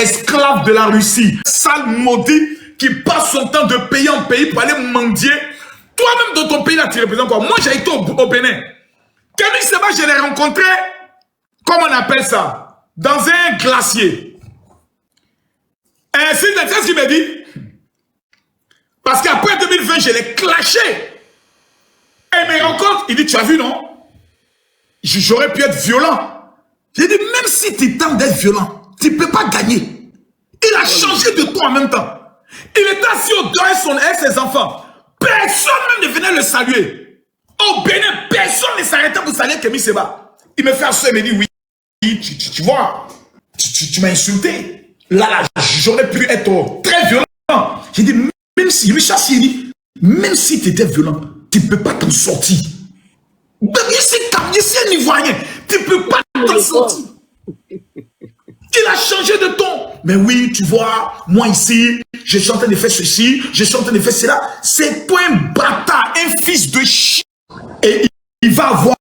esclave de la Russie, sale maudit qui passe son temps de pays en pays pour aller mendier. Toi-même dans ton pays là, tu représentes quoi? Moi j'ai été au Bénin. Camille Seba, je l'ai rencontré, comment on appelle ça? Dans un glacier. Et c'est ce qu'il m'a dit. Parce qu'après 2020, je l'ai clashé. Et il me rencontre, il dit, tu as vu, non? J'aurais pu être violent. J'ai dit, même si tu tentes d'être violent, tu ne peux pas gagner. Il a changé de ton en même temps. Il était assis au dos avec ses enfants. Personne même ne venait le saluer. Au Bénin, personne ne s'arrêtait pour saluer Kémy Seba. Il me fait un souhait, il me dit, oui, tu vois, tu m'as insulté. Là, j'aurais pu être très violent. J'ai dit, même si, Richard dit, même si tu étais violent, tu ne peux pas t'en sortir. Ici, un Ivoirien, tu ne peux pas t'en sortir. Il a changé de ton. Mais oui, tu vois, moi ici, je suis en train de faire ceci, je suis en train de faire cela. C'est toi un bâtard, un fils de chien. Et il va avoir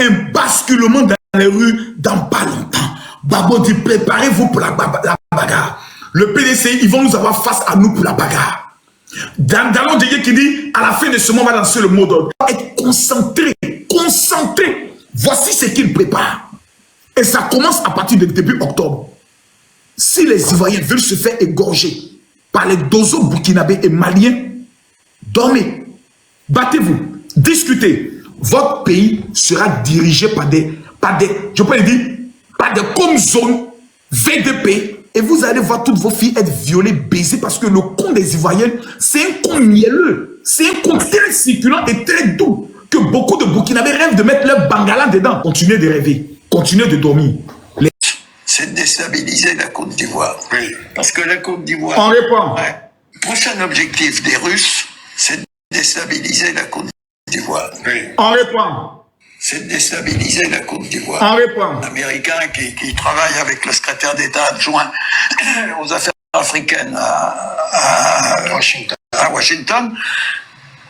un basculement dans les rues dans pas longtemps. Babo dit, préparez-vous pour la bagarre. Le PDC, ils vont nous avoir face à nous pour la bagarre. Dans l'autre qui dit, à la fin de ce moment, on va lancer le mot d'ordre. Être concentré, concentré. Voici ce qu'il prépare. Et ça commence à partir du début octobre. Si les Ivoiriens veulent se faire égorger par les dozos burkinabés et maliens, dormez, battez-vous, discutez. Votre pays sera dirigé par des je peux le dire, par des comme zone VDP. Et vous allez voir toutes vos filles être violées, baisées, parce que le con des Ivoiriens, c'est un con mielleux. C'est un con très circulant et très doux, que beaucoup de Burkinabés rêvent de mettre leur bangala dedans. Continuez de rêver. Continuez de dormir. C'est de déstabiliser la Côte d'Ivoire. Oui. Parce que la Côte d'Ivoire... On répond. Ouais. Le prochain objectif des Russes, c'est de déstabiliser la Côte d'Ivoire. Oui. On répond. C'est de déstabiliser la Côte d'Ivoire. On répond. L'Américain qui travaille avec le secrétaire d'État adjoint aux affaires africaines à Washington.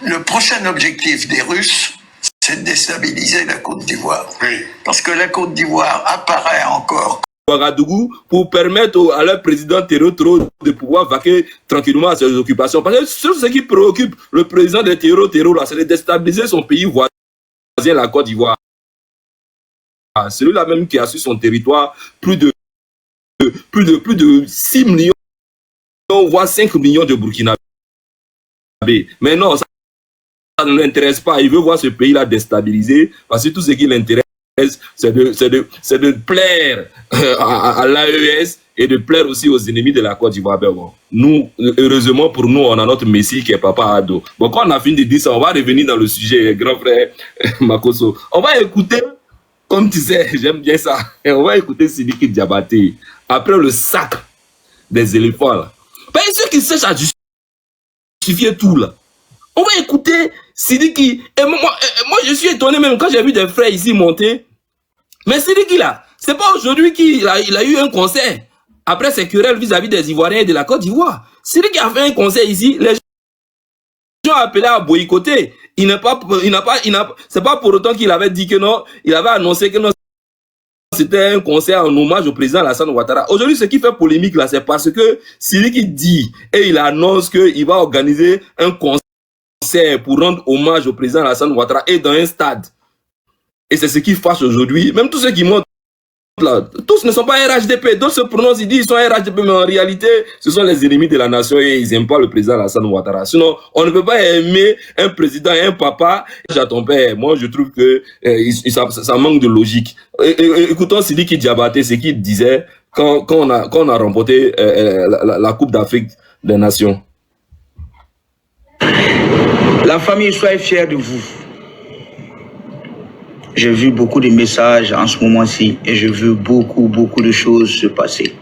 Le prochain objectif des Russes, c'est de déstabiliser la Côte d'Ivoire. Oui. Parce que la Côte d'Ivoire apparaît encore Ouagadougou pour permettre à leur président Théro de pouvoir vaquer tranquillement à ses occupations. Parce que ce qui préoccupe le président de Théro là, c'est de déstabiliser son pays voisin, la Côte d'Ivoire. Celui-là même qui a sur son territoire plus de 6 millions, voire 5 millions de Burkinabés. Mais non, ça ne l'intéresse pas. Il veut voir ce pays-là déstabilisé parce que tout ce qui l'intéresse, c'est de plaire à l'AES et de plaire aussi aux ennemis de la Côte d'Ivoire. Bon, nous, heureusement pour nous, on a notre Messie qui est Papa Ado. Bon, quand on a fini de dire ça, on va revenir dans le sujet, grand frère Makoso. On va écouter, comme tu sais, j'aime bien ça, et on va écouter Sidiki Diabaté après le sac des éléphants. Là. Ben, ceux qui cherchent à justifier tout là. On va écouter Sidiki. Et moi, je suis étonné même quand j'ai vu des frères ici monter. Mais Sidiki là, c'est pas aujourd'hui qu'il a eu un concert après ses querelles vis-à-vis des Ivoiriens et de la Côte d'Ivoire. Sidiki a fait un concert ici, les gens ont appelé à boycotter. C'est pas pour autant qu'il avait dit que non, il avait annoncé que non, c'était un concert en hommage au président Alassane Ouattara. Aujourd'hui, ce qui fait polémique là, c'est parce que Sidiki dit et il annonce qu'il va organiser un concert pour rendre hommage au président Alassane Ouattara et dans un stade. Et c'est ce qui fâche aujourd'hui. Même tous ceux qui montent là, tous ne sont pas RHDP. D'autres se prononcent, ils disent qu'ils sont RHDP, mais en réalité, ce sont les ennemis de la nation et ils n'aiment pas le président Alassane Ouattara. Sinon, on ne peut pas aimer un président et un papa. À ton père, moi, je trouve que ça manque de logique. Écoutons Sidiki Diabaté, ce qu'il disait quand on a remporté la Coupe d'Afrique des Nations. La famille, soyez fiers de vous. J'ai vu beaucoup de messages en ce moment-ci et je veux beaucoup de choses se passer.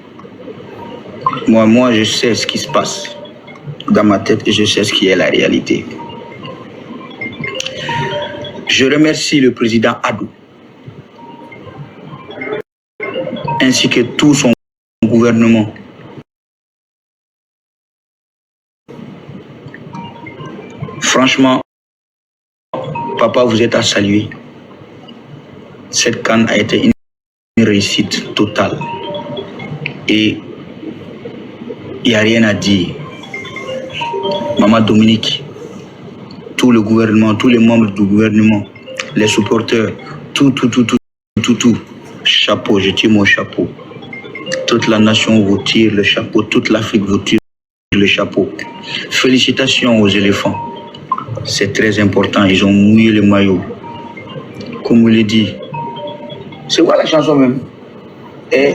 Moi, je sais ce qui se passe dans ma tête et je sais ce qui est la réalité. Je remercie le président Adou ainsi que tout son gouvernement. Franchement, papa, vous êtes à saluer. Cette CAN a été une réussite totale. Et Il n'y a rien à dire. Maman Dominique, tout le gouvernement, tous les membres du gouvernement, les supporters, tout. Chapeau, je tire mon chapeau. Toute la nation vous tire le chapeau, toute l'Afrique vous tire le chapeau. Félicitations aux éléphants. C'est très important, ils ont mouillé le maillot. Comme vous le dit. C'est quoi la chanson même?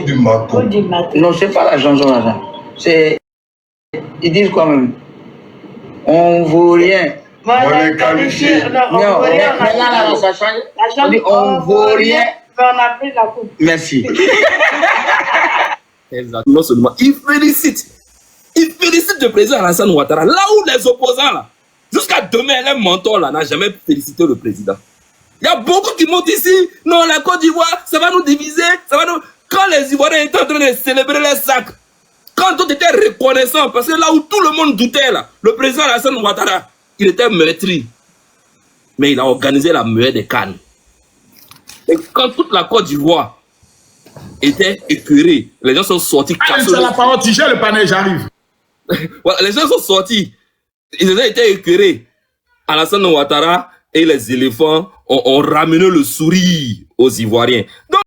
Du matin. Non, c'est pas la chanson là. C'est. Ils disent quoi même? On vaut rien. On est qualifié. Non, mais là, ça change. On dit on vaut rien. On a pris la coupe. Merci. Exactement. Non seulement, il félicite le président Alassane Ouattara. Là où les opposants, là, jusqu'à demain, leur mentor là n'a jamais félicité le président. Il y a beaucoup qui montent ici. Non, la Côte d'Ivoire, ça va nous diviser. Ça va nous... Quand les Ivoiriens étaient en train de célébrer les sacs, quand tout était reconnaissant, parce que là où tout le monde doutait, là, le président Alassane Ouattara, il était meurtri. Mais il a organisé la meilleure des cannes. Et quand toute la Côte d'Ivoire était écœurée, les gens sont sortis. Allez, tu as la parole, tu gères le panel, j'arrive. Voilà, les gens sont sortis. Ils ont été écœurés. Alassane Ouattara et les éléphants ont ramené le sourire aux Ivoiriens. Donc,